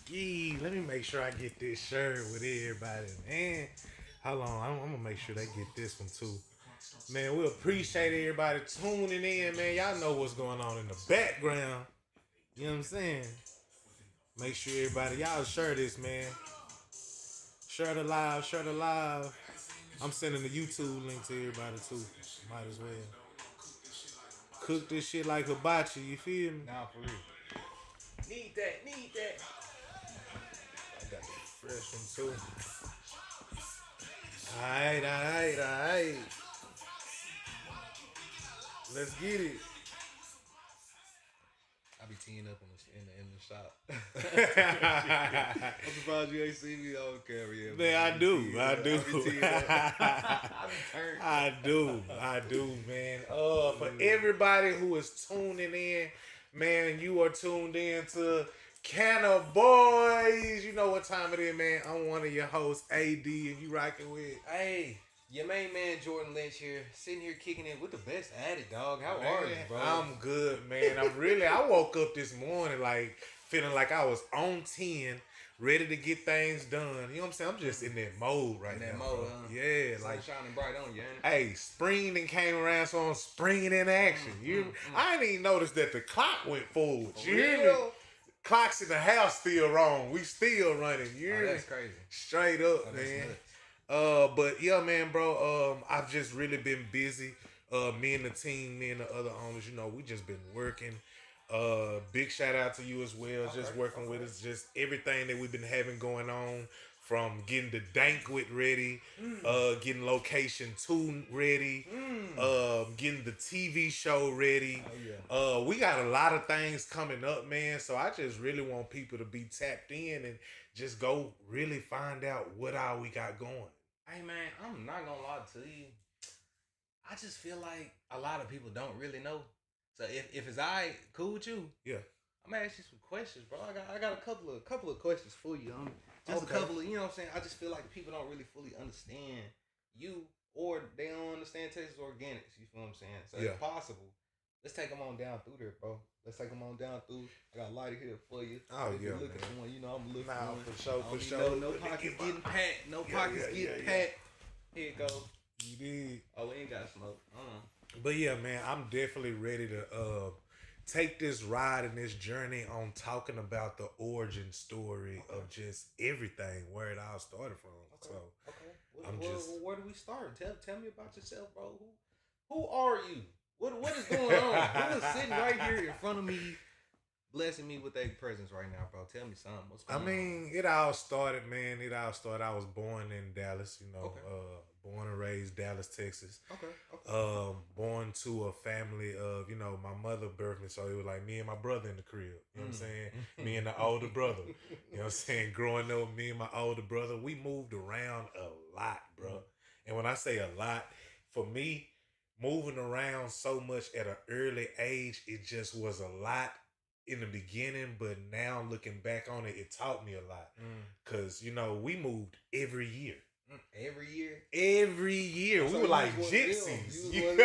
Yee, let me make sure I get this shirt with everybody, man. Hold on, I'm gonna make sure they get this one too. Man, we appreciate everybody tuning in, man. Y'all know what's going on in the background. You know what I'm saying? Make sure everybody, y'all share this, man. Share the live, share the live. I'm sending the YouTube link to everybody too. Might as well. Cook this shit like hibachi, you feel me? Nah, for real. Need that, need that. I got the fresh one too. Alright, alright, alright. Let's get it. I be teeing up in the shop. I'm surprised you ain't seen me on camera yet. Man, I do. I be I do, man. For everybody who is tuning in, man, you are tuned in to CannaBoyz. You know what time it is, man. I'm one of your hosts, AD, and you rocking with. Hey, your main man Jordan Lynch here, sitting here kicking it with the best at it, dog. How are you, bro? I'm good, man. I woke up this morning like feeling like I was on 10, ready to get things done. You know what I'm saying? I'm just in that mode right now. In that mode, huh? Yeah, sun like shining bright on you. Hey, spring then came around, so I'm springing in action. I didn't even notice that the clock went forward. You hear me? Clocks in the house still wrong. We still running. You hear me? That's crazy. Straight up, man. But yeah, man, bro. I've just really been busy. Me and the team, me and the other owners, you know, we just been working. Big shout out to you as well, just working with us, just everything that we've been having going on, from getting the banquet ready, getting location 2 ready, getting the TV show ready. We got a lot of things coming up, man. So I just really want people to be tapped in and just go really find out what all we got going. Hey man, I'm not gonna lie to you. I just feel like a lot of people don't really know. So if it's cool with you, yeah, I'm gonna ask you some questions, bro. I got a couple of questions for you. Just a couple of, you know what I'm saying. I just feel like people don't really fully understand you, or they don't understand Texas Organics. You feel what I'm saying? So if possible, let's take them on down through there, bro. Let's take them on down through. I got a lighter here for you. Oh if yeah, you're looking for one, you know I'm looking for one. For sure. No pockets getting packed. No pockets getting packed. Here it goes. You did. Oh, we ain't got smoke. But yeah, man, I'm definitely ready to take this ride and this journey on talking about the origin story of just everything, where it all started from. Okay. So where do we start? Tell me about yourself, bro. Who are you? What is going on? Who is sitting right here in front of me, blessing me with their presence right now, bro? Tell me something. What's going on? I mean, it all started, man. I was born in Dallas, you know, born and raised Dallas, Texas. Okay. Born to a family of, you know, my mother birthed me, so it was like me and my brother in the crib. You know what I'm saying? Me and the older brother. You know what I'm saying? Growing up, me and my older brother, we moved around a lot, bro. And when I say a lot, for me, moving around so much at an early age, it just was a lot in the beginning, but now looking back on it, it taught me a lot. Cause you know, we moved every year. Every year. So we were like gypsies. You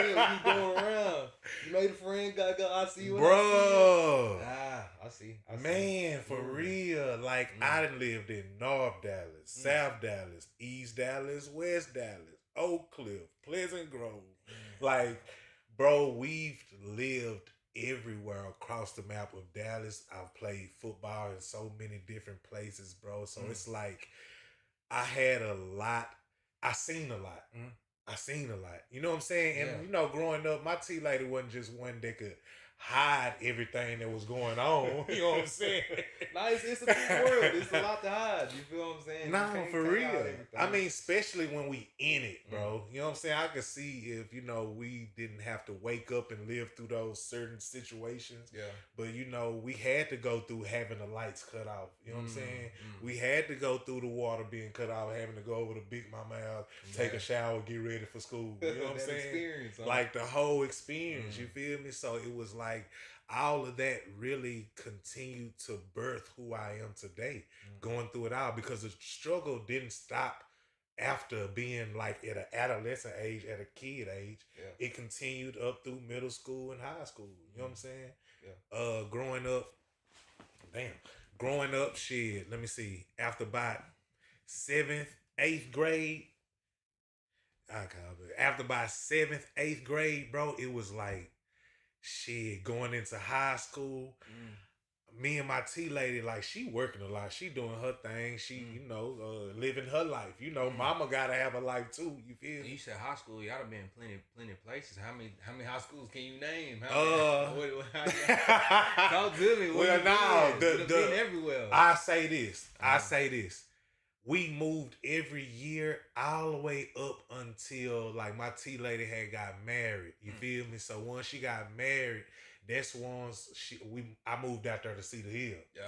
going around. You made a friend, I see you. Bro. I see. Man, for real. Like I done lived in North Dallas, South Dallas, East Dallas, West Dallas, Oak Cliff, Pleasant Grove. Like, bro, we've lived everywhere across the map of Dallas. I've played football in so many different places, bro. So it's like I had a lot. I seen a lot. You know what I'm saying? And you know, growing up, my tea lady wasn't just one that could hide everything that was going on. You know what I'm saying? It's a big world. It's a lot to hide. You feel what I'm saying? Nah, for real. I mean, especially when we in it, bro. You know what I'm saying? I could see if, you know, we didn't have to wake up and live through those certain situations. Yeah. But, you know, we had to go through having the lights cut off. You know what I'm saying? We had to go through the water being cut off, having to go over to Big Mama house, take a shower, get ready for school. You know what I'm saying? Experience, like the whole experience. You feel me? So it was like all of that really continued to birth who I am today, going through it all, because the struggle didn't stop after being like at an adolescent age, at a kid age. It continued up through middle school and high school. You know what I'm saying? Growing up, growing up, shit. Let me see. After about 7th, 8th grade, after about 7th, 8th grade, bro, it was like shit going into high school. Me and my T lady, like, she working a lot. She doing her thing. She, living her life. Mama gotta have a life too. You feel me? You said high school. Y'all have been plenty of places. How many high schools can you name? Talk to me. Well, now been everywhere. I say this. We moved every year all the way up until like my T lady had got married. You feel me? So once she got married, that's once I moved out there to see the hill. Yeah.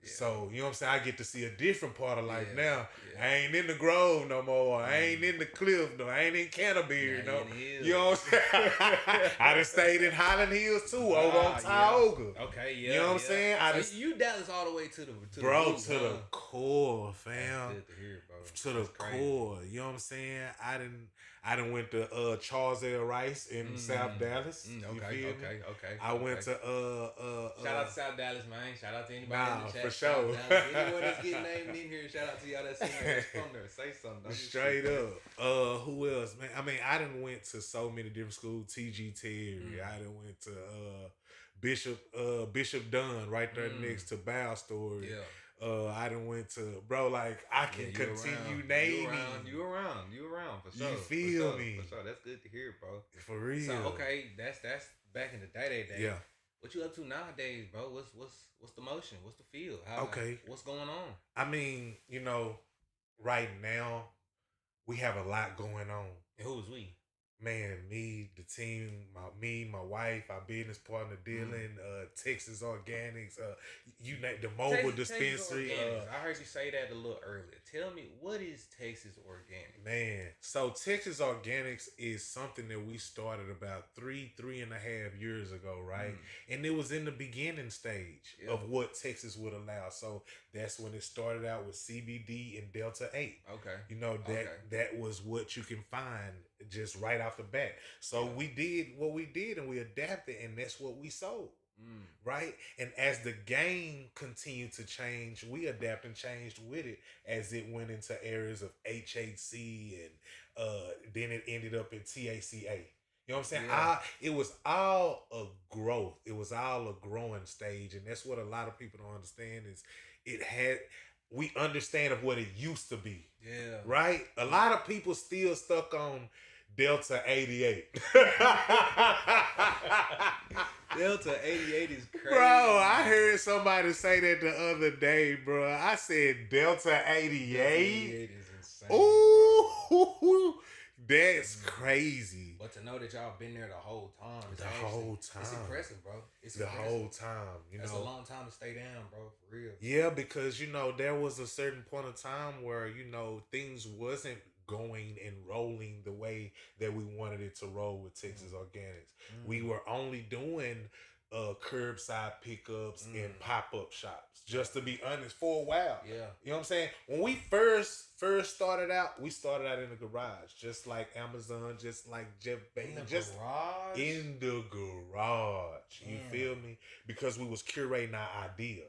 So, you know what I'm saying? I get to see a different part of life now. Yeah. I ain't in the Grove no more. I ain't in the Cliff no. I ain't in CannaBoyz no. You know what I'm saying? I done stayed in Highland Hills too, over on Tioga. Okay, yeah. You know what I'm saying? You Dallas all the way to the the core, fam. That's good to hear, bro. To the core. You know what I'm saying? I done went to Charles L. Rice in South Dallas. Okay. I went to shout out to South Dallas, man. Shout out to anybody in the chat. For sure. Anyone that's getting named in here, shout out to y'all that's from there. Say something. Straight up. Who else, man? I mean, I done went to so many different schools. T.G. Terry. I done went to Bishop Dunn right there next to Bow Story. Yeah. I done went to, bro, like, I can continue naming. You around, for sure. You feel me? For sure. That's good to hear, bro. For real. So, okay, that's back in the day. Yeah. What you up to nowadays, bro? What's the motion? What's the feel? What's going on? I mean, right now, we have a lot going on. And who's we? Man, me, the team, my wife, our business partner, Dylan, Texas Organics, the mobile dispensary. I heard you say that a little earlier. Tell me, what is Texas Organics? Man, so Texas Organics is something that we started about 3.5 years ago, right? And it was in the beginning stage of what Texas would allow. So that's when it started out with CBD and Delta 8. Okay. That was what you can find just right off the bat. So we did what we did and we adapted, and that's what we sold. Right? And as the game continued to change, we adapt and changed with it as it went into areas of HHC and then it ended up in TACA. You know what I'm saying? Yeah. It was all a growth. It was all a growing stage. And that's what a lot of people don't understand is we understand of what it used to be. Yeah. Right? A lot of people still stuck on Delta 88. Delta 88 is crazy. Bro, I heard somebody say that the other day, bro. I said Delta 88. Delta 88 is insane. Ooh, that's crazy. But to know that y'all been there the whole time. It's impressive, bro. Whole time. That's a long time to stay down, bro. For real. Yeah, because, there was a certain point of time where, things wasn't going and rolling the way that we wanted it to roll with Texas Organics. We were only doing curbside pickups and pop-up shops, just to be honest, for a while. Yeah. You know what I'm saying? When we first started out, we started out in the garage, just like Amazon, just like Jeff Bezos. Garage? In the garage. You feel me? Because we was curating our idea.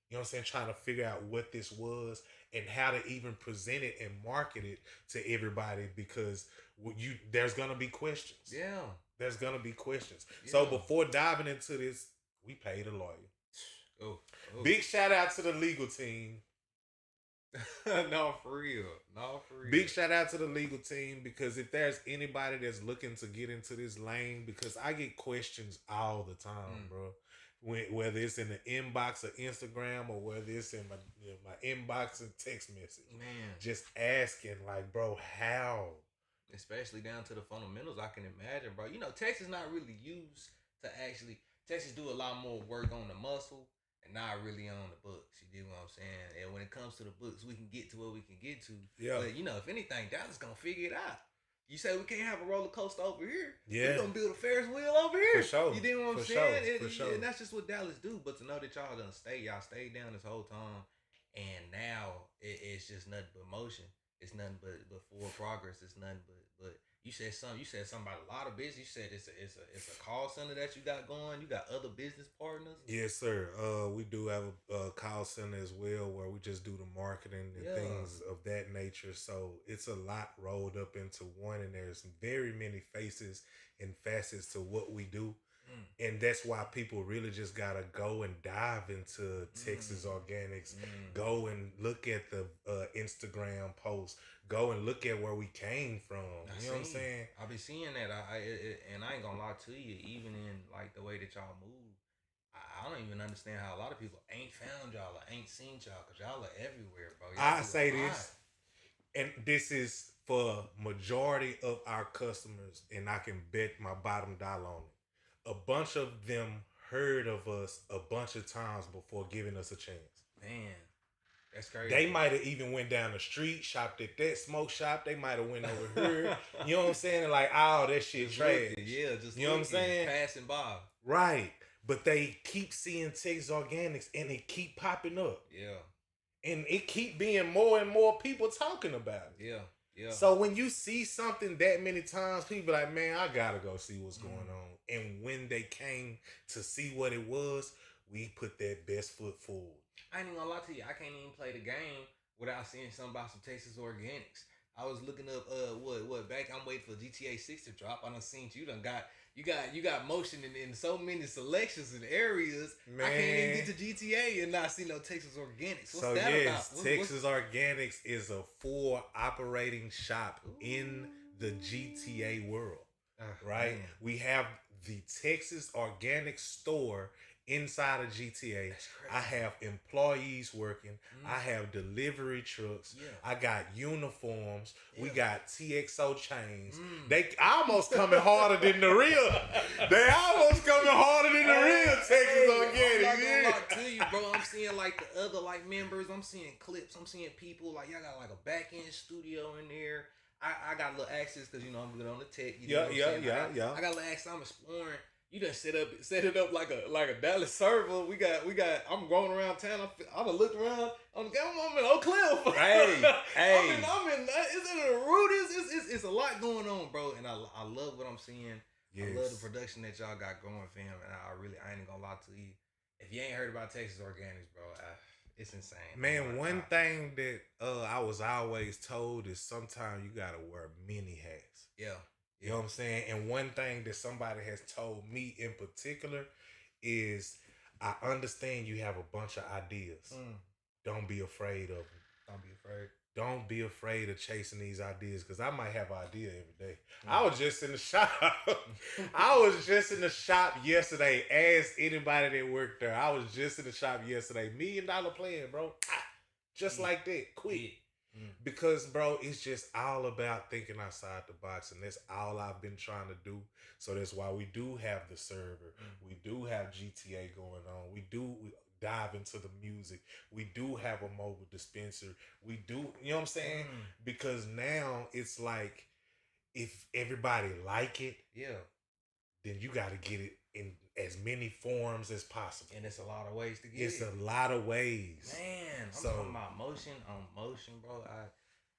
You know what I'm saying? Trying to figure out what this was and how to even present it and market it to everybody, because there's going to be questions. Yeah. There's going to be questions. Yeah. So before diving into this, we paid a lawyer. Oh. Big shout out to the legal team. No, for real. Big shout out to the legal team, because if there's anybody that's looking to get into this lane, because I get questions all the time, bro. Whether it's in the inbox of Instagram or whether it's in my inbox and text message. Man. Just asking, like, bro, how? Especially down to the fundamentals, I can imagine, bro. Texas not really used to actually... Texas do a lot more work on the muscle and not really on the books. You get what I'm saying? And when it comes to the books, we can get to what we can get to. Yeah. But, if anything, Dallas going to figure it out. You say we can't have a roller coaster over here. Yeah. We're going to build a Ferris wheel over here. For sure. You know what I'm saying? For sure. And that's just what Dallas do. But to know that y'all stayed down this whole time, and now it's just nothing but motion. It's nothing but forward progress. It's nothing but You said something. You said something about a lot of business. You said it's a call center that you got going. You got other business partners. Yes, sir. We do have a call center as well where we just do the marketing and things of that nature. So it's a lot rolled up into one, and there's very many faces and facets to what we do. And that's why people really just gotta go and dive into Texas Organics. Go and look at the Instagram posts. Go and look at where we came from. You know what I'm saying? I be seeing that. And I ain't gonna lie to you. Even in like the way that y'all move, I don't even understand how a lot of people ain't found y'all or ain't seen y'all because y'all are everywhere, bro. I say this, and this is for majority of our customers, and I can bet my bottom dollar on it. A bunch of them heard of us a bunch of times before giving us a chance. Man, that's crazy. They might have even went down the street, shopped at that smoke shop. They might have went over here. You know what I'm saying? Like, oh, that shit trash. Yeah, just you know what I'm saying? Passing by. Right. But they keep seeing Texas Organics and it keep popping up. Yeah. And it keep being more and more people talking about it. Yeah. Yeah. So when you see something that many times, people like, man, I gotta go see what's going on. And when they came to see what it was, we put that best foot forward. I ain't even gonna lie to you. I can't even play the game without seeing something about some Texas Organics. I was looking up what back. I'm waiting for GTA 6 to drop. I done seen you done got you got motion in so many selections and areas. Man. I can't even get to GTA and not see no Texas Organics. What's that about? Texas Organics is a full operating shop in the GTA world. Right? Man. We have the Texas Organic store inside of GTA. I have employees working. I have delivery trucks. Yeah. I got uniforms. Yeah. We got TXO chains. They almost coming harder than the real. They almost coming harder than the real Texas Organic. I'm not gonna lie to you, bro. I'm seeing like the other like members. I'm seeing clips. I'm seeing people like y'all got like a back end studio in there. I got a little access because you know I'm good on the tech. You know I got a little access. I'm exploring. You done set it up like a Dallas server. We got. I'm going around town. I done looked around. I'm in Oak Cliff. Hey. I'm in. It's in the root. It's a lot going on, bro. And I love what I'm seeing. Yes. I love the production that y'all got going, fam. And I ain't gonna lie to you. If you ain't heard about Texas Organics, bro, it's insane. Man, one thing that I was always told is sometimes you gotta wear many hats. Yeah. You know what I'm saying? And one thing that somebody has told me in particular is I understand you have a bunch of ideas. Don't be afraid of them. Don't be afraid. Don't be afraid of chasing these ideas because I might have an idea every day. I was just in the shop. I was just in the shop yesterday. Ask anybody that worked there. I was just in the shop yesterday. $1 million plan, bro. Just like that. Quick. Because, bro, it's just all about thinking outside the box, and that's all I've been trying to do. So that's why we do have the server. We do have GTA going on. We dive into the music. We do have a mobile dispenser. We do, you know what I'm saying? Because now it's like, if everybody like it, then you got to get it in as many forms as possible. And it's a lot of ways to get it. It's a lot of ways. Man, I'm talking about motion on motion, bro.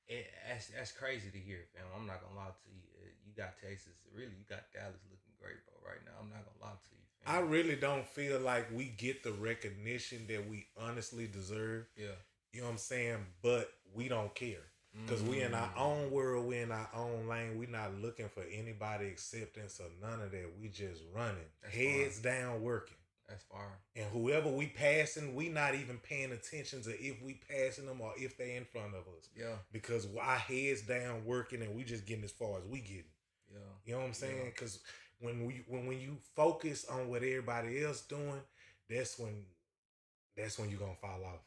That's crazy to hear, fam. I'm not gonna lie to you. You got Texas, really, you got Dallas looking great, bro, right now. I'm not gonna lie to you, fam. I really don't feel like we get the recognition that we honestly deserve. Yeah. You know what I'm saying? But we don't care. Because we in our own world, we in our own lane. We not looking for anybody acceptance or none of that. We just running. That's heads down working. That's far. And whoever we passing, we not even paying attention to if we passing them or if they in front of us. Yeah. Because our heads down working and we just getting as far as we getting. Yeah. You know what I'm saying? Because when you focus on what everybody else doing, that's when you're gonna fall off.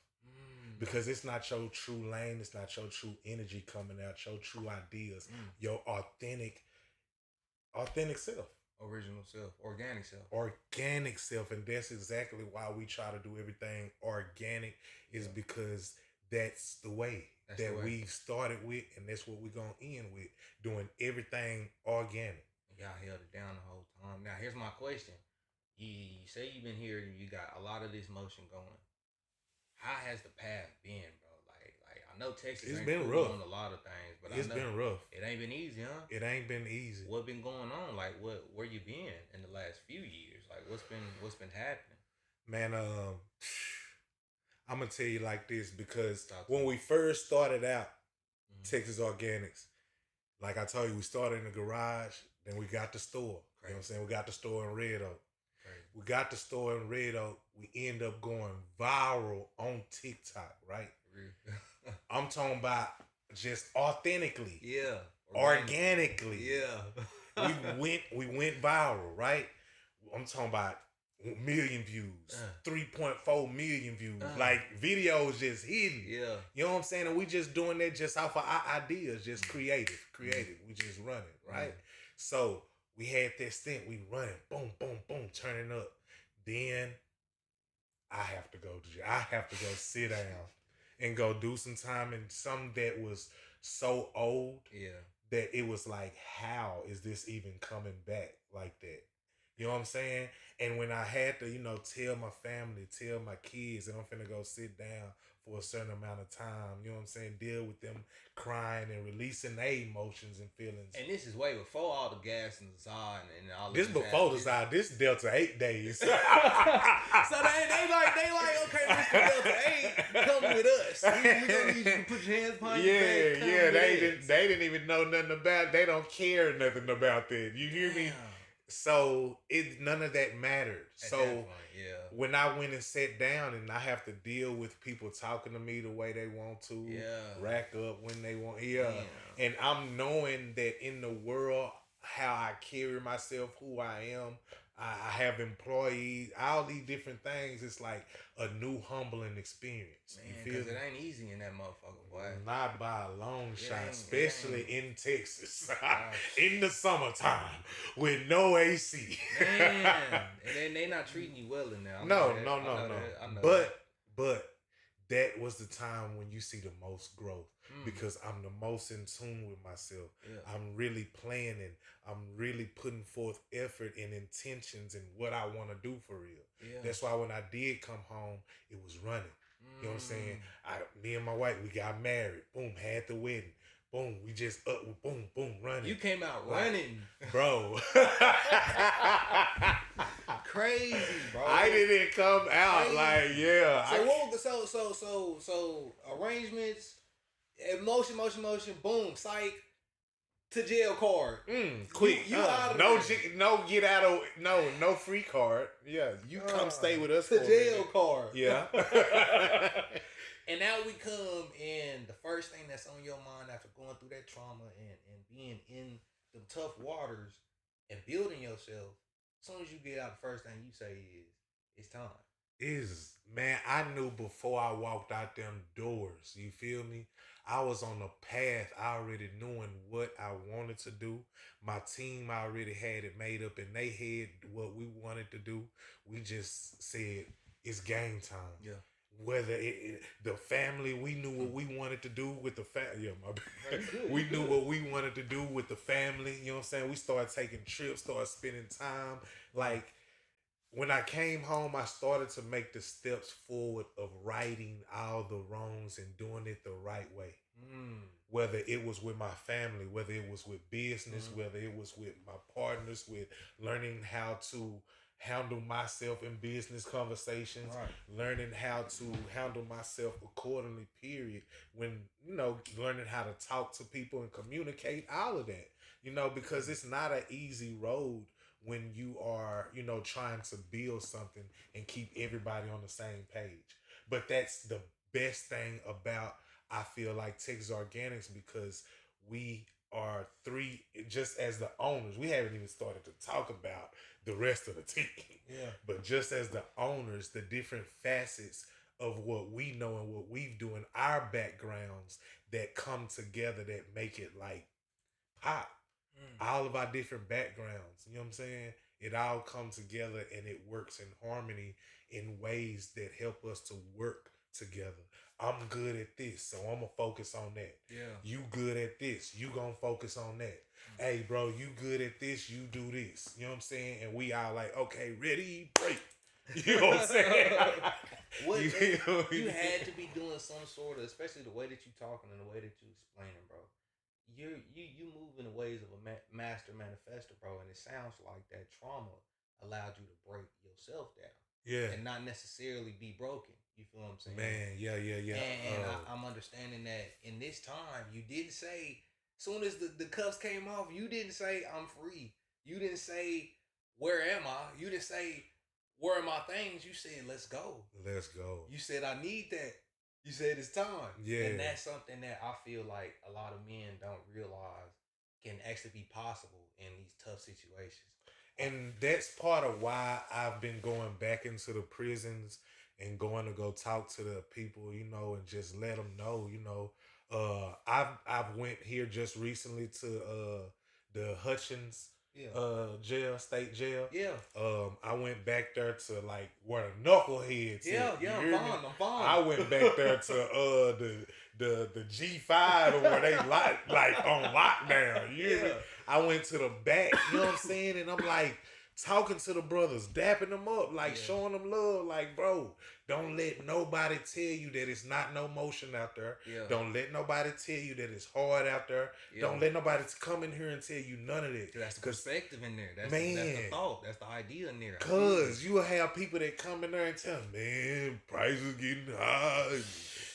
Because it's not your true lane, it's not your true energy coming out, your true ideas, your authentic self. Original self, organic self. Organic self. And that's exactly why we try to do everything organic, is because that's the way we started with, and that's what we're going to end with, doing everything organic. Y'all held it down the whole time. Now, here's my question. You say you've been here and you got a lot of this motion going. How has the path been, bro? Like I know Texas it's ain't been cool rough on a lot of things, but it's been rough. It ain't been easy, huh? It ain't been easy. What been going on? Like, where you been in the last few years? Like, what's been happening? Man, I'm gonna tell you like this because when we first started out, Texas Organics, like I told you, we started in the garage, then we got the store. Crazy. You know what I'm saying? We got the store in Red Oak. Crazy. We got the store in Red Oak. We end up going viral on TikTok, right? I'm talking about just authentically. Yeah. Organically. Yeah. we went viral, right? I'm talking about million views, 3.4 million views, like videos just hidden. Yeah. You know what I'm saying? And we just doing that just off of our ideas, just creative. We just running, right? So we had that stint, we running, boom, boom, boom, turning up. Then I have to go sit down and go do some time in something that was so old that it was like, how is this even coming back like that? You know what I'm saying? And when I had to, tell my family, tell my kids that I'm finna go sit down for a certain amount of time, you know what I'm saying? Deal with them crying and releasing their emotions and feelings. And this is way before all the gas and the Zod and all this. This before the Zod. This Delta 8 days. So they like, okay, Mr. Delta 8, come with us. We gonna need you to put your hands behind your back. Yeah. They didn't even know nothing about. They don't care nothing about that. You hear me? So none of that mattered. At so that point, when I went and sat down and I have to deal with people talking to me the way they want to, rack up when they want, and I'm knowing that in the world how I carry myself, who I am, I have employees, all these different things. It's like a new humbling experience. Man, because it ain't easy in that motherfucker, boy. Not by a long shot, especially in Texas, in the summertime with no AC. Man, and they not treating you well in there. No. But that was the time when you see the most growth because I'm the most in tune with myself. Yeah. I'm really planning. I'm really putting forth effort and intentions in what I want to do for real. Yeah. That's why when I did come home, it was running. You know what I'm saying? Me and my wife, we got married. Boom, had the wedding. Boom, we just boom, running. You came out running. Bro. Crazy, bro. I didn't come out So arrangements, motion, boom, psych, to jail card. Quick. You out of no free card. Yeah, you come stay with us to jail card. Yeah. And now we come and the first thing that's on your mind after going through that trauma and being in the tough waters and building yourself, as soon as you get out, the first thing you say is, it's time. Man, I knew before I walked out them doors, you feel me? I was on the path, already knowing what I wanted to do. My team already had it made up in their head what we wanted to do. We just said, it's game time. Yeah. Whether the family, we knew what we wanted to do with the family. Yeah, my bad. We knew what we wanted to do with the family. You know what I'm saying? We started taking trips, started spending time. Like, when I came home, I started to make the steps forward of righting all the wrongs and doing it the right way. Whether it was with my family, whether it was with business, whether it was with my partners, with learning how to handle myself in business conversations, learning how to handle myself accordingly, period. When, learning how to talk to people and communicate, all of that, because it's not an easy road when you are, trying to build something and keep everybody on the same page. But that's the best thing about, I feel like, Texas Organics, because we are three, just as the owners. We haven't even started to talk about the rest of the team. Yeah. But just as the owners, the different facets of what we know and what we've doing, our backgrounds that come together that make it like pop. All of our different backgrounds, you know what I'm saying? It all comes together and it works in harmony in ways that help us to work together. I'm good at this, so I'm gonna focus on that. Yeah. You good at this, you gonna focus on that. Hey, bro, you good at this, you do this. You know what I'm saying? And we all like, okay, ready, break. You know what I'm saying? What you had to be doing some sort of, especially the way that you talking and the way that you explaining, bro. You move in the ways of a master manifestor, bro, and it sounds like that trauma allowed you to break yourself down, Yeah, and not necessarily be broken. You feel what I'm saying? man. Yeah. And I'm understanding that in this time, you didn't say, soon as the cuffs came off, you didn't say I'm free. You didn't say where am I? You didn't say where are my things. You said let's go. Let's go. You said I need that. You said it's time. Yeah. And that's something that I feel like a lot of men don't realize can actually be possible in these tough situations. And that's part of why I've been going back into the prisons and going to go talk to the people, you know, and just let them know, you know. I've went here just recently to the Hutchins jail, state jail. Yeah. I went back there to like where the knuckleheads. Yeah, I'm fine. I went back there to the G5 or where they like on lockdown. You hear me? I went to the back, you know what I'm saying? And I'm like talking to the brothers, dapping them up, like showing them love, like, bro, don't let nobody tell you that it's not no motion out there. Yeah. Don't let nobody tell you that it's hard out there. Yeah. Don't let nobody come in here and tell you none of that. That's the perspective in there. That's the thought. That's the idea in there. Cause you will have people that come in there and tell, man, prices getting high,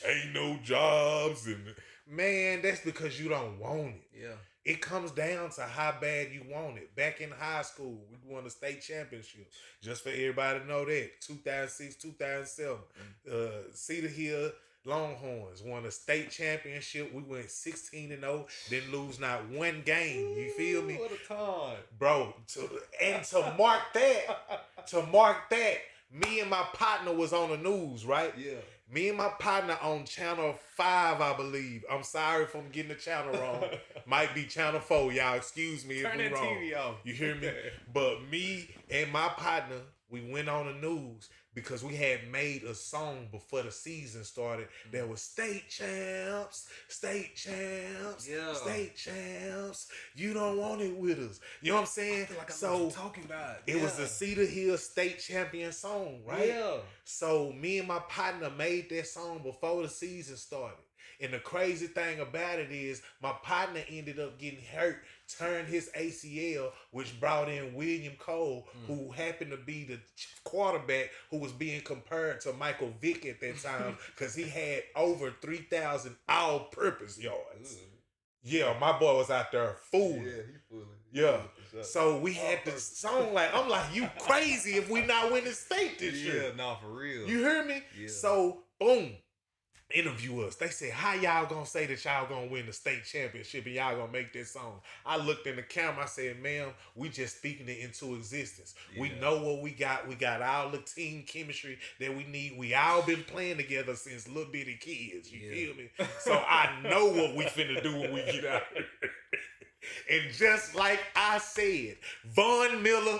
ain't no jobs, and man, that's because you don't want it. Yeah. It comes down to how bad you want it. Back in high school, we won the state championship. Just for everybody to know that. 2006, 2007. Cedar Hill Longhorns won a state championship. We went 16-0. Didn't lose not one game. You feel me? What a time. Bro, to mark that, me and my partner was on the news, right? Yeah. Me and my partner on channel 5, I believe. I'm sorry if I'm getting the channel wrong. Might be channel 4, y'all. Excuse me if I'm wrong. Turn that TV off. You hear me? But me and my partner, we went on the news because we had made a song before the season started that was state champs, state champs, state champs. You don't want it with us. You know what I'm saying? I feel like I know what you're talking about. It was the Cedar Hill state champion song, right? Yeah. So me and my partner made that song before the season started. And the crazy thing about it is my partner ended up getting hurt, turned his ACL, which brought in William Cole, who happened to be the quarterback who was being compared to Michael Vick at that time because he had over 3,000 all-purpose yards. Yeah, my boy was out there fooling. Yeah, he fooling. Yeah. So we had this song like, I'm like, you crazy if we not win the state this year. Yeah, no, for real. You hear me? Yeah. So, boom. Interview us. They said, how y'all gonna say that y'all gonna win the state championship and y'all gonna make this song? I looked in the camera, I said, ma'am, we just speaking it into existence. Yeah. We know what we got. We got all the team chemistry that we need. We all been playing together since little bitty kids. You feel me? So I know what we finna do when we get out here. And just like I said, Von Miller,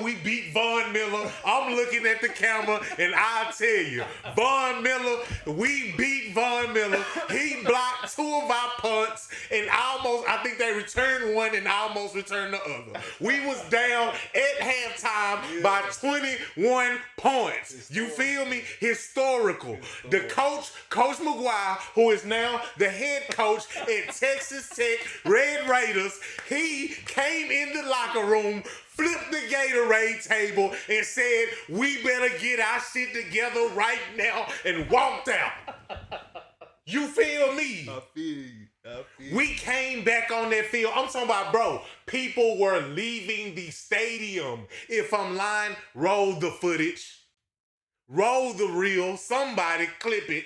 we beat Von Miller. I'm looking at the camera and I'll tell you, Von Miller, we beat Von Miller. He blocked 2 of our punts and I think they returned one and almost returned the other. We was down at halftime by 21 points. You feel me? Historical. The coach McGuire, who is now the head coach at Texas Tech Red Raiders, he came in the locker room, flipped the Gatorade table, and said, we better get our shit together right now, and walked out. You feel me? I feel you. We came back on that field. I'm talking about, bro, people were leaving the stadium. If I'm lying, roll the footage. Roll the reel. Somebody clip it.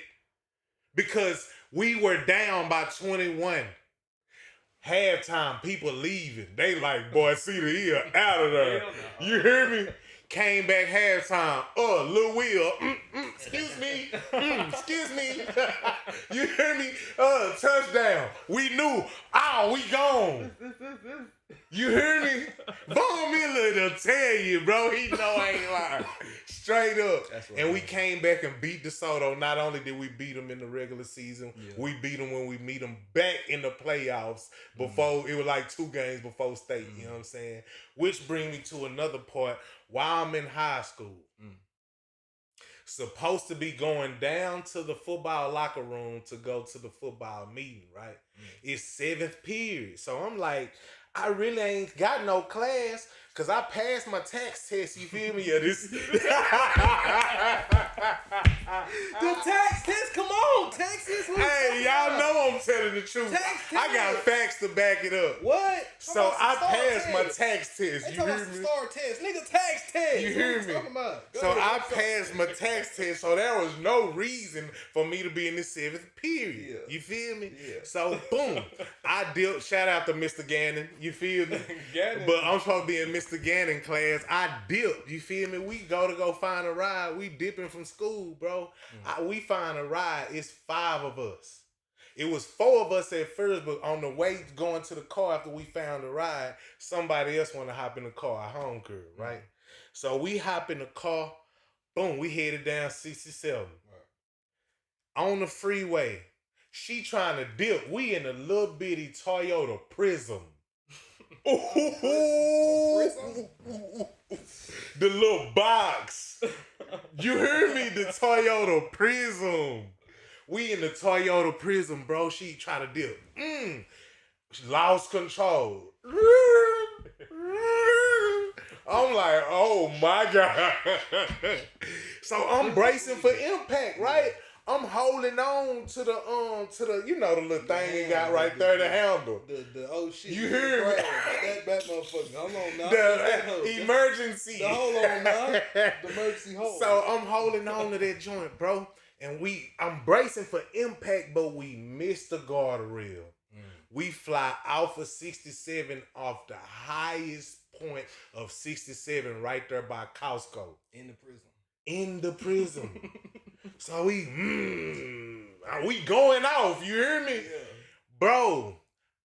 Because we were down by 21. Halftime, people leaving. They like, boy, Cedar Hill out of there. You hear me? Came back halftime. Lil Will. Excuse me. Excuse me. You hear me? Touchdown. We knew. We gone. You hear me? Von Miller to tell you, bro. He know I ain't lying. Straight up. And we came back and beat DeSoto. Not only did we beat them in the regular season, we beat them when we meet them back in the playoffs before, it was like 2 games before state, you know what I'm saying? Which brings me to another part. While I'm in high school, supposed to be going down to the football locker room to go to the football meeting, right? It's 7th period. So I'm like, I really ain't got no class because I passed my tax test, you feel me? Yeah, this. The tax test, come on, Texas. Hey, y'all know I'm telling the truth. I got facts to back it up. What? So I passed my tax test. You hear me? Star test, nigga, tax test. You hear me? So I passed my tax test, so there was no reason for me to be in the 7th period. Yeah. You feel me? Yeah. So boom, I dipped. Shout out to Mr. Gannon. You feel me? Gannon. But I'm supposed to be in Mr. Gannon class. I dipped. You feel me? We go find a ride. We dipping from school, bro. We find a ride. It's 5 of us. It was 4 of us at first, but on the way going to the car after we found a ride, somebody else want to hop in the car, our homegirl, right? So we hop in the car. Boom, we headed down 67. On the freeway. She trying to dip. We in a little bitty Toyota Prism. The little box. You hear me? The Toyota Prism. We in the Toyota Prism, bro. She trying to dip. She lost control. I'm like, oh my God. So I'm bracing for impact, right? I'm holding on to the you know the little thing you got right there, the handle. The oh shit. You hear me? That motherfucker. Hold on now. The emergency. Hold on now. The emergency hold. So I'm holding on to that joint, bro. And I'm bracing for impact, but we missed the guardrail. We fly off of 67 off the highest point of 67 right there by Costco. In the prison. So we going off, you hear me? Yeah. Bro,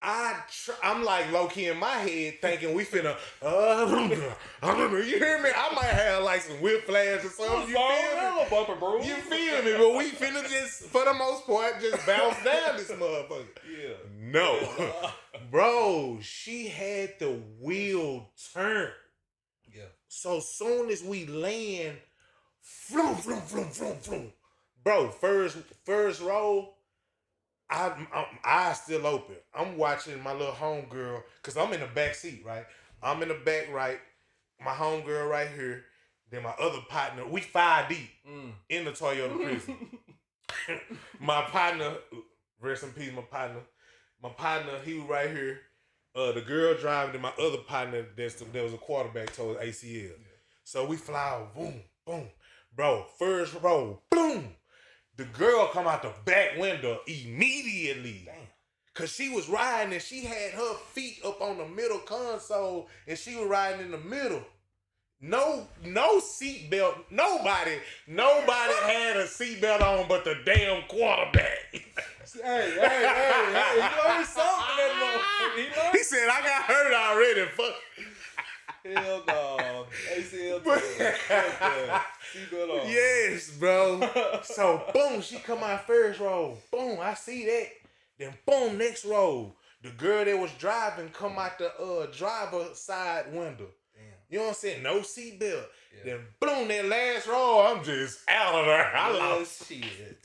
I'm like low-key in my head thinking we finna, you hear me? I might have like some whiplash or something, you feel me? You feel me? But we finna just, for the most part, just bounce down this motherfucker. Yeah. No. Bro, she had the wheel turn. Yeah. So soon as we land, floom, floom, floom, floom, floom. Bro, first row, eyes still open. I'm watching my little homegirl, because I'm in the back seat, right? I'm in the back right, my homegirl right here, then my other partner, we 5 deep in the Toyota Prison. My partner, rest in peace, my partner, he was right here. The girl driving, and my other partner, there was a quarterback told ACL. Yeah. So we fly out, boom, boom. Bro, first row, boom. The girl come out the back window immediately. Damn. Cause she was riding and she had her feet up on the middle console and she was riding in the middle. No seatbelt. Nobody had a seatbelt on but the damn quarterback. Hey, you learned something. He said, I got hurt already. Fuck. Hell no. ACL. Yes, bro. So, boom, she come out first row. Boom, I see that. Then, boom, next row. The girl that was driving come out the driver side window. Damn. You know what I'm saying? No seatbelt. Yeah. Then, boom, that last row, I'm just out of there. I lost. Shit.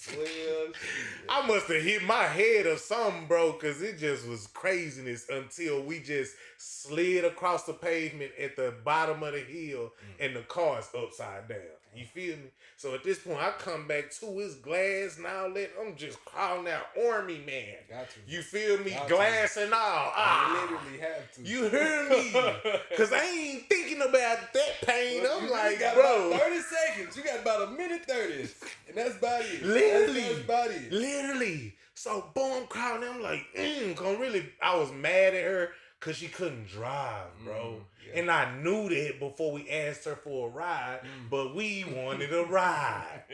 I must have hit my head or something, bro, because it just was craziness until we just slid across the pavement at the bottom of the hill and the car's upside down. You feel me? So at this point, I come back to his glass and all that. I'm just calling out Army Man. Got to. You feel me? Got glass to. And all. I literally have to. You hear me? Because I ain't thinking about that pain. Well, I'm like, bro. About 30 seconds. You got about a minute 30. And that's about it. Literally. That's about it. Literally. So, boom, crowding. I'm like, I was mad at her because she couldn't drive, bro. Yeah. And I knew that before we asked her for a ride, but we wanted a ride.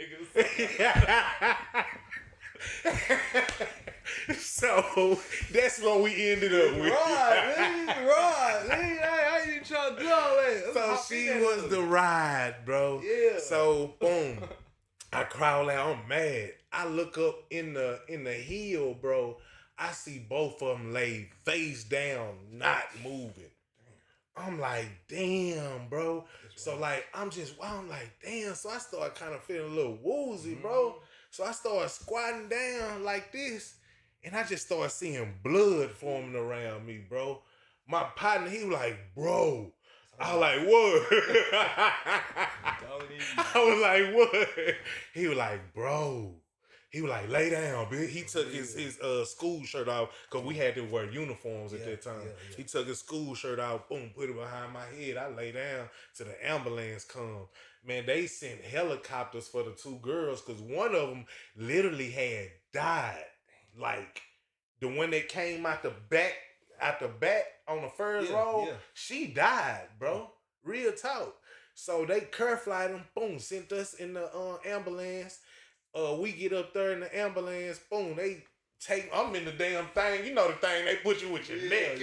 So that's what we ended up with. Right. I ain't trying to do all that. So she was the ride, bro. Yeah. So boom, I crawl out. I'm mad. I look up in the hill, bro. I see both of them laid face down, not moving. I'm like, damn, bro. So like, I'm like, damn. So I started kind of feeling a little woozy, bro. So I started squatting down like this, and I just started seeing blood forming around me, bro. My partner, he was like, bro. I was like, what? I was like, what? He was like, bro. He was like, lay down, bitch. He took his school shirt off because we had to wear uniforms at that time. He took his school shirt out, boom, put it behind my head. I lay down till the ambulance come. Man, they sent helicopters for the two girls because one of them literally had died. Like the one that came out the back on the first row, she died, bro. Real talk. So they curve flight them, boom, sent us in the ambulance. We get up there in the ambulance, boom, they take, I'm in the damn thing, you know the thing, they put you with your neck.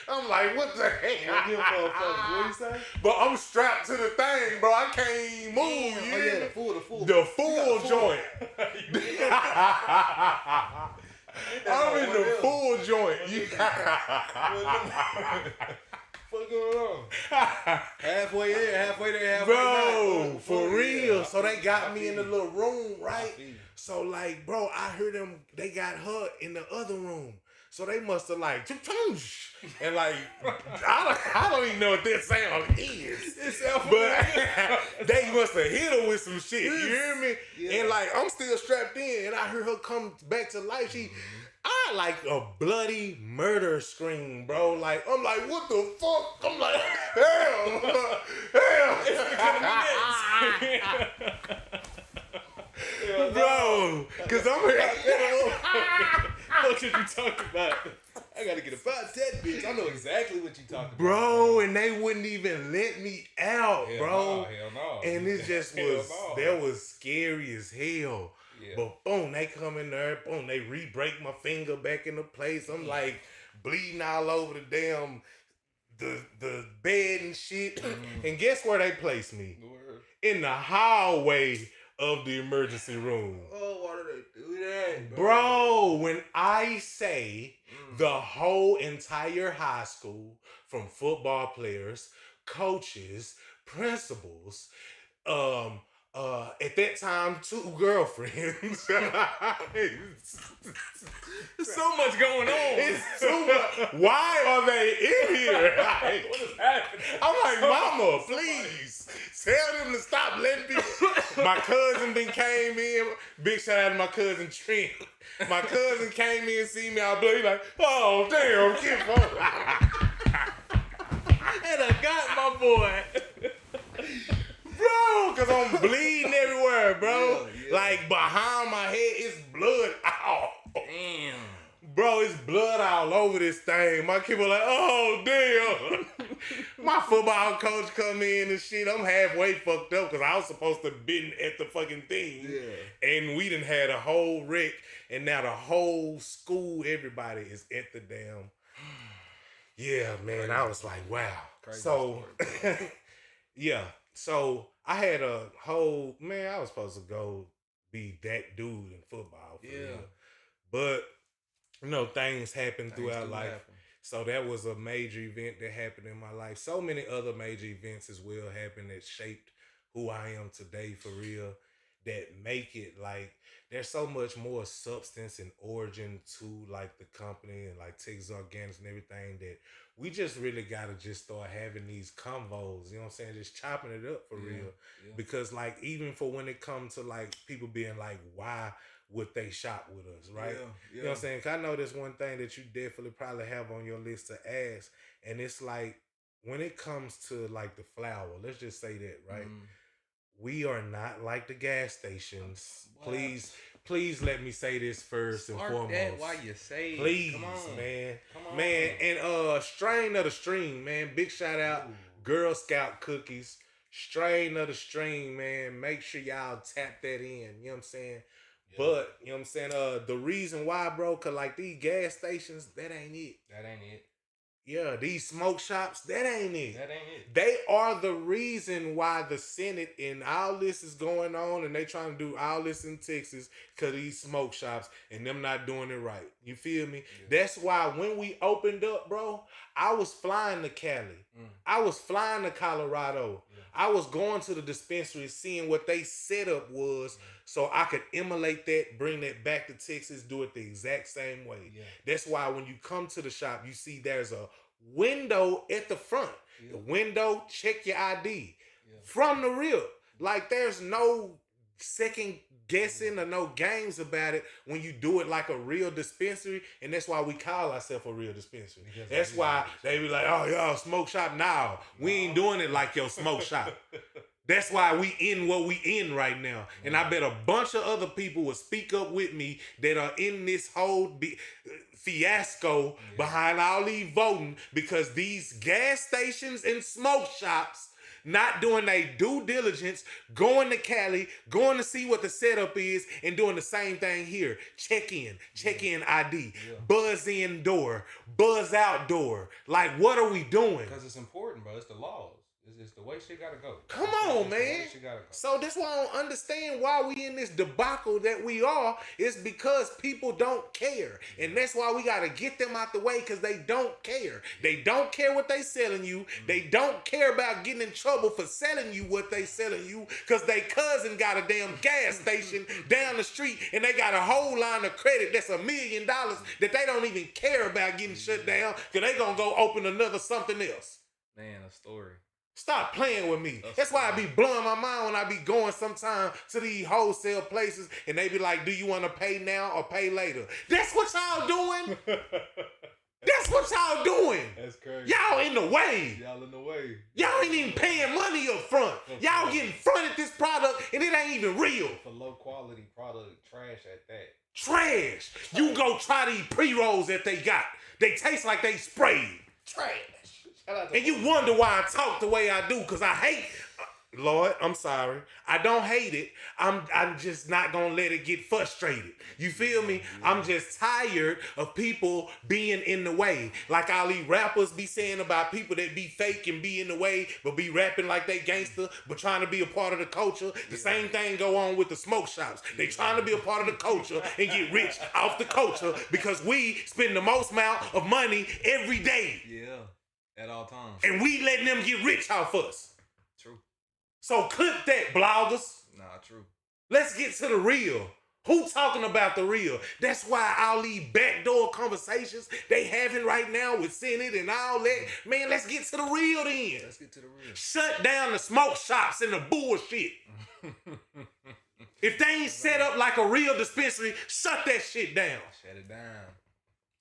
I'm like, what the heck? What you say? But I'm strapped to the thing, bro. I can't move. The full joint. I'm in the full joint. What's going on? Halfway there, halfway bro, back. For real. So they got me in the little room, right? So like, bro, I heard them, they got her in the other room. So they must have like, and like, I don't even know what that sound is. But they must have hit her with some shit. You hear me? Yeah. And like, I'm still strapped in, and I heard her come back to life. I like a bloody murder scream, bro. Like, I'm like, what the fuck? I'm like, hell. Bro, because I'm here. What you talking about? I gotta get about that bitch. I know exactly what you talking about. Bro, and they wouldn't even let me out, bro. Hell no. And it just was, that was scary as hell. Yeah. But boom, they come in there, boom, they re-break my finger back into place. I'm like bleeding all over the damn the bed and shit. And guess where they placed me? In the hallway of the emergency room. Oh, why do they do that, bro? When I say the whole entire high school, from football players, coaches, principals, at that time, 2 girlfriends. There's so much going on. It's too much. Why are they in here? What is happening? I'm like, mama, please tell them to stop letting people. My cousin then came in. Big shout out to my cousin Trent. My cousin came in and see me all bloody like, oh damn, get on. And I got my boy. Bro, because I'm bleeding everywhere, bro. Yeah. Like, behind my head, it's blood out. Damn. Bro, it's blood all over this thing. My kid was like, oh, damn. My football coach come in and shit. I'm halfway fucked up because I was supposed to have been at the fucking thing. Yeah. And we done had a whole wreck. And now the whole school, everybody is at the damn. Yeah, man. Crazy. I was like, wow. Crazy so, yeah. So I had a whole, man, I was supposed to go be that dude in football for real. But, you know, things happen throughout life. So that was a major event that happened in my life. So many other major events as well happened that shaped who I am today for real, that make it like, there's so much more substance and origin to like the company and like Texas Organics and everything that we just really got to just start having these convos, you know what I'm saying? Just chopping it up for real. Yeah. Because like, even for when it comes to like people being like, why would they shop with us, right? Yeah. You know what I'm saying? 'Cause I know there's one thing that you definitely probably have on your list to ask. And it's like, when it comes to like the flour, let's just say that, right? We are not like the gas stations. Please let me say this first and foremost. That while you say please, come on, man. Come on. Man, and Strain of the Stream, man. Big shout out. Girl Scout cookies. Strain of the Stream, man. Make sure y'all tap that in. You know what I'm saying? Yeah. But, you know what I'm saying? The reason why, bro, cause like these gas stations, that ain't it. That ain't it. Yeah, these smoke shops, that ain't it. That ain't it. They are the reason why the Senate and all this is going on, and they trying to do all this in Texas because these smoke shops and them not doing it right. You feel me? Yeah. That's why when we opened up, bro, I was flying to Cali. I was flying to Colorado. Yeah. I was going to the dispensary, seeing what they setup was, so I could emulate that, bring that back to Texas, do it the exact same way. Yeah. That's why when you come to the shop, you see there's a window at the front. Yeah. The window, check your ID. Yeah. From the rip. Like there's no second guessing or no games about it when you do it like a real dispensary, and that's why we call ourselves a real dispensary. Because that's why they be like, oh, y'all smoke shop now. We ain't doing it like your smoke shop. That's why we in what we in right now. And I bet a bunch of other people will speak up with me that are in this whole fiasco behind all these voting, because these gas stations and smoke shops not doing their due diligence, going to Cali, going to see what the setup is, and doing the same thing here. Check in ID, buzz in door, buzz out door. Like, what are we doing? Because it's important, bro. It's the laws. It's the way shit gotta go. Come on, man. So that's why I don't understand why we in this debacle that we are. It's because people don't care. And that's why we gotta get them out the way, because they don't care. They don't care what they selling you. They don't care about getting in trouble for selling you what they selling you, because they cousin got a damn gas station down the street and they got a whole line of credit that's $1 million that they don't even care about getting shut down, because they gonna go open another something else. Man, a story. Stop playing with me. That's why I be blowing my mind when I be going sometime to these wholesale places and they be like, do you want to pay now or pay later? That's what y'all doing. That's what y'all doing. That's crazy. Y'all in the way. Y'all in the way. Y'all ain't even paying money up front. Y'all getting fronted this product and it ain't even real. For low quality product, trash at that. Trash. You go try these pre-rolls that they got. They taste like they sprayed. Trash. And you wonder why I talk the way I do, because I hate, Lord, I'm sorry. I don't hate it. I'm just not going to let it get frustrated. You feel me? Yeah. I'm just tired of people being in the way. Like all these rappers be saying about people that be fake and be in the way, but be rapping like they gangster, but trying to be a part of the culture. The same thing go on with the smoke shops. They trying to be a part of the culture and get rich off the culture, because we spend the most amount of money every day. Yeah. At all times. And we letting them get rich off us. True. So clip that, bloggers. Nah, true. Let's get to the real. Who talking about the real? That's why all these backdoor conversations they having right now with Senate and all that. Man, let's get to the real then. Let's get to the real. Shut down the smoke shops and the bullshit. If they ain't set up like a real dispensary, shut that shit down. Shut it down.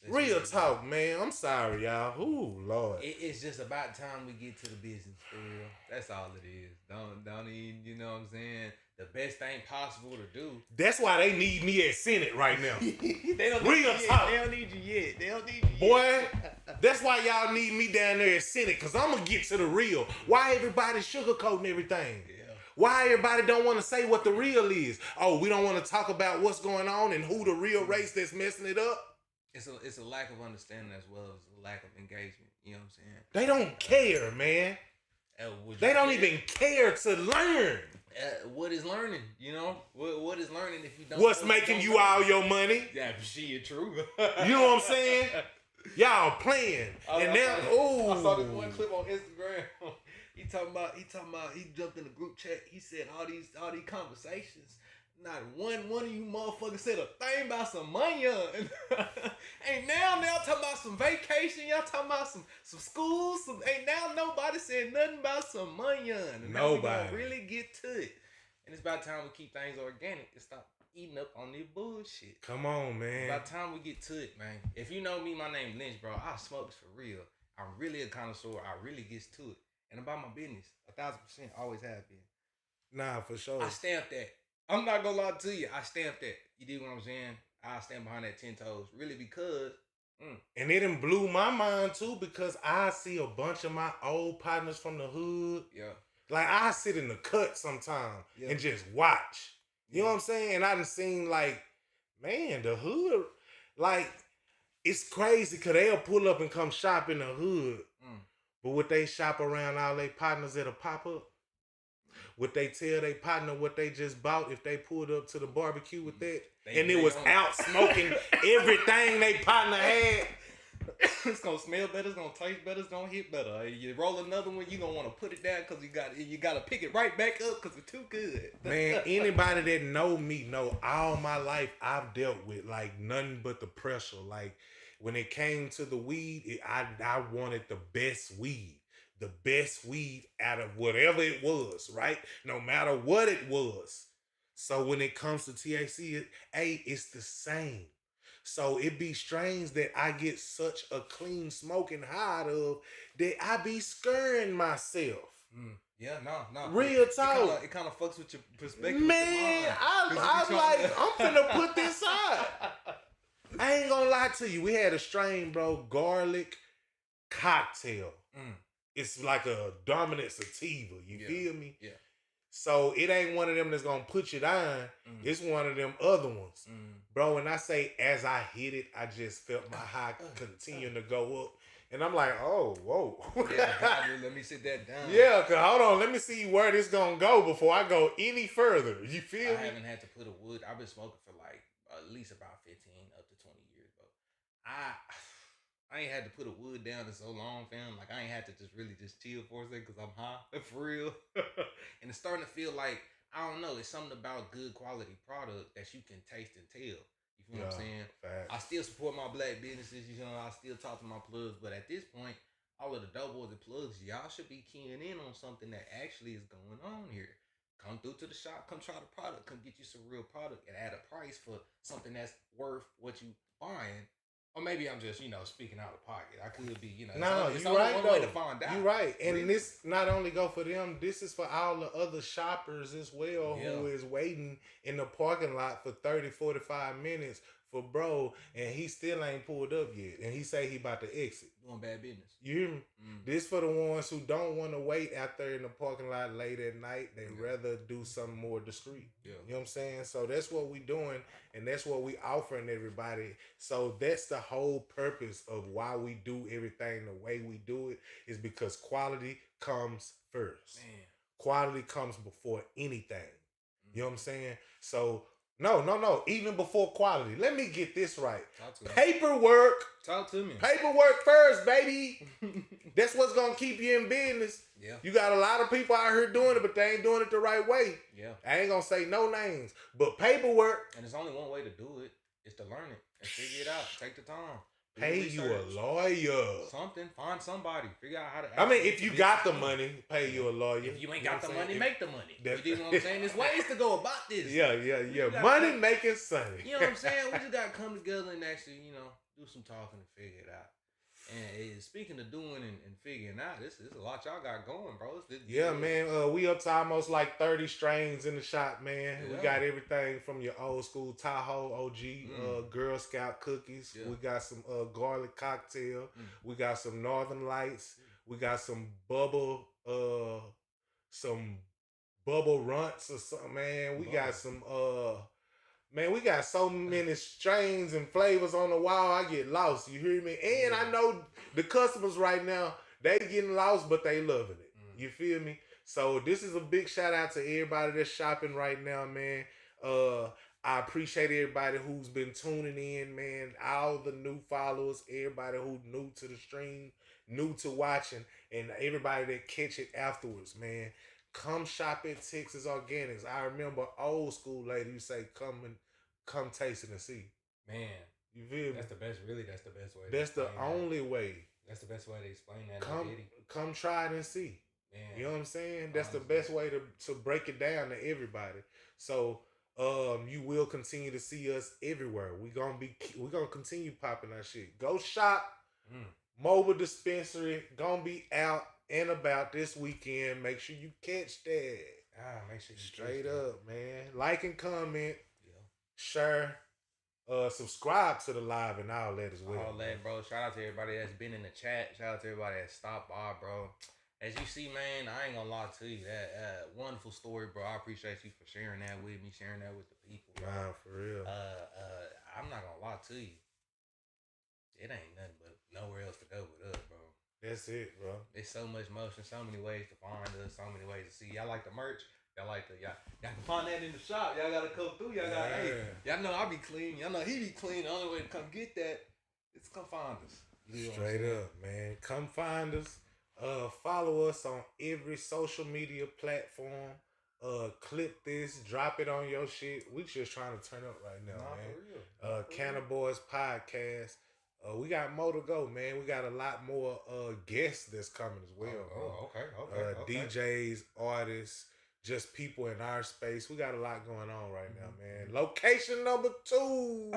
Real talk, man. I'm sorry, y'all. Ooh, Lord. It's just about time we get to the business, for real. That's all it is. Don't even, you know what I'm saying? The best thing possible to do. That's why they need me at Senate right now. They don't real need talk. They don't need you yet. They don't need you Boy, yet. That's why y'all need me down there at Senate, because I'm going to get to the real. Why everybody sugarcoating everything? Yeah. Why everybody don't want to say what the real is? Oh, we don't want to talk about what's going on and who the real race that's messing it up? It's a lack of understanding as well as a lack of engagement. You know what I'm saying? They don't care, man. They don't even care to learn. What is learning? You know? What is learning if you don't? What's making you all your money? Yeah, shit, true. You know what I'm saying? Y'all playing. And now, I saw this one clip on Instagram. He talking about he jumped in the group chat. He said all these conversations. Not one of you motherfuckers said a thing about some money. Ain't now talking about some vacation. Y'all talking about some schools. Ain't now nobody said nothing about some money. Nobody. We really get to it. And it's about time we keep things organic and stop eating up on this bullshit. Come on, man. It's about time we get to it, man. If you know me, my name Lynch, bro. I smoke for real. I'm really a connoisseur. I really gets to it. And about my business, 1,000% always have been. Nah, for sure. I stamped that. I'm not gonna lie to you. I stamped that. You dig what I'm saying? I stand behind that 10 toes. Really, because. And it done blew my mind too, because I see a bunch of my old partners from the hood. Yeah. Like, I sit in the cut sometime and just watch. You know what I'm saying? And I done seen, like, man, the hood, like, it's crazy because they'll pull up and come shop in the hood. But would they shop around all their partners at a pop-up? Would they tell their partner what they just bought if they pulled up to the barbecue with that? And it was out smoking everything they partner had. It's gonna smell better, it's gonna taste better, it's gonna hit better. You roll another one, you gonna want to put it down because you got to pick it right back up because it's too good. Man, anybody that know me know all my life I've dealt with like nothing but the pressure. Like when it came to the weed, I wanted the best weed. The best weed out of whatever it was, right? No matter what it was. So when it comes to THC, it's the same. So it be strange that I get such a clean smoking high of that I be scaring myself. Yeah, no. Real talk. It kind of fucks with your perspective. Man, I'm finna put this out. I ain't gonna lie to you. We had a strain, bro, garlic cocktail. It's like a dominant sativa. You feel me? Yeah. So it ain't one of them that's gonna put you down. It's one of them other ones. Bro, when I say as I hit it, I just felt my high continuing to go up. And I'm like, oh, whoa. Yeah, God, let me sit that down. Yeah, cause hold on, let me see where this gonna go before I go any further. You feel me? I haven't had to put a wood. I've been smoking for like at least about 15 up to 20 years, bro. I ain't had to put a wood down in so long, fam. Like, I ain't had to just really just chill for a second because I'm high, for real. And it's starting to feel like, I don't know, it's something about good quality product that you can taste and tell. You feel what I'm saying? Facts. I still support my black businesses, you know, I still talk to my plugs, but at this point, all of the dope boys and plugs, y'all should be keying in on something that actually is going on here. Come through to the shop, come try the product, come get you some real product and add a price for something that's worth what you buying. Or maybe I'm just, speaking out of pocket. I could be, No, it's you're only right, one though. way to find out. You're right. And really. this not only go for them, this is for all the other shoppers as well who is waiting in the parking lot for 30, 45 minutes for bro, and he still ain't pulled up yet. And he say he about to exit. Doing bad business. You hear me? This for the ones who don't want to wait out there in the parking lot late at night. They rather do something more discreet. Yeah. You know what I'm saying? So that's what we doing, and that's what we offering everybody. So that's the whole purpose of why we do everything the way we do it, is because quality comes first. Man. Quality comes before anything. You know what I'm saying? So no. Even before quality. Let me get this right. Paperwork. Talk to me. Paperwork first, baby. That's what's going to keep you in business. Yeah. You got a lot of people out here doing it, but they ain't doing it the right way. Yeah. I ain't going to say no names. But paperwork. And there's only one way to do it. Is to learn it and figure it out. Take the time. Pay you a lawyer. Something. Find somebody. Figure out how to. I mean, if you got the money, pay you a lawyer. If you ain't got the money, make the money. You know what I'm saying? There's ways to go about this. Yeah. Money making sunny. You know what I'm saying? We just got to come together and actually, do some talking and figure it out. And speaking of doing and figuring out, this is a lot y'all got going, bro. Man. We up to almost like 30 strains in the shop, man. Yeah. We got everything from your old school Tahoe OG, Girl Scout cookies. Yeah. We got some garlic cocktail. We got some Northern Lights. We got some bubble runts or something, man. We got some man, we got so many strains and flavors on the wall, I get lost. You hear me? And I know the customers right now, they getting lost, but they loving it. You feel me? So this is a big shout out to everybody that's shopping right now, man. I appreciate everybody who's been tuning in, man. All the new followers, everybody who new to the stream, new to watching, and everybody that catch it afterwards, man. Come shop at Texas Organics. I remember old school lady who say, come taste it and see. Man. You feel me? That's the best, really, that's the best way. That's the only way. That's the best way to explain that. Come try it and see. Man. You know what I'm saying? That's the best way to break it down to everybody. So you will continue to see us everywhere. We're gonna continue popping our shit. Go shop. Mobile dispensary gonna be out and about this weekend. Make sure you catch that. Make sure you straight up, man. Like and comment. Yeah. Share. Subscribe to the live and all that as well. All that, bro. Shout out to everybody that's been in the chat. Shout out to everybody that stopped by, bro. As you see, man, I ain't gonna lie to you. That wonderful story, bro. I appreciate you for sharing that with me, sharing that with the people, bro. Nah, for real. I'm not gonna lie to you. It ain't nothing but nowhere else to go with us, bro. That's it, bro. There's so much motion, so many ways to find us, so many ways to see. Y'all like the merch? Y'all like the y'all can find that in the shop. Y'all gotta come through. Y'all got y'all know I be clean. Y'all know he be clean. The only way to come get that is come find us. Straight up, man. Come find us. Follow us on every social media platform. Clip this, drop it on your shit. We just trying to turn up right now, man. CannaBoyz podcast. We got more to go, man. We got a lot more guests that's coming as well. Okay. DJs, artists, just people in our space. We got a lot going on right now, man. Location number 2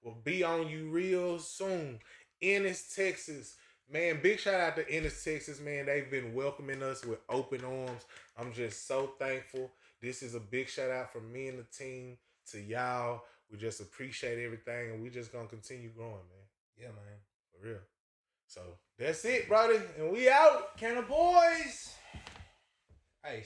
will be on you real soon. Ennis, Texas. Man, big shout out to Ennis, Texas, man. They've been welcoming us with open arms. I'm just so thankful. This is a big shout out from me and the team to y'all. We just appreciate everything, and we just gonna continue growing, man. Yeah, man. For real. So that's it, brother. And we out. CannaBoyz. Hey,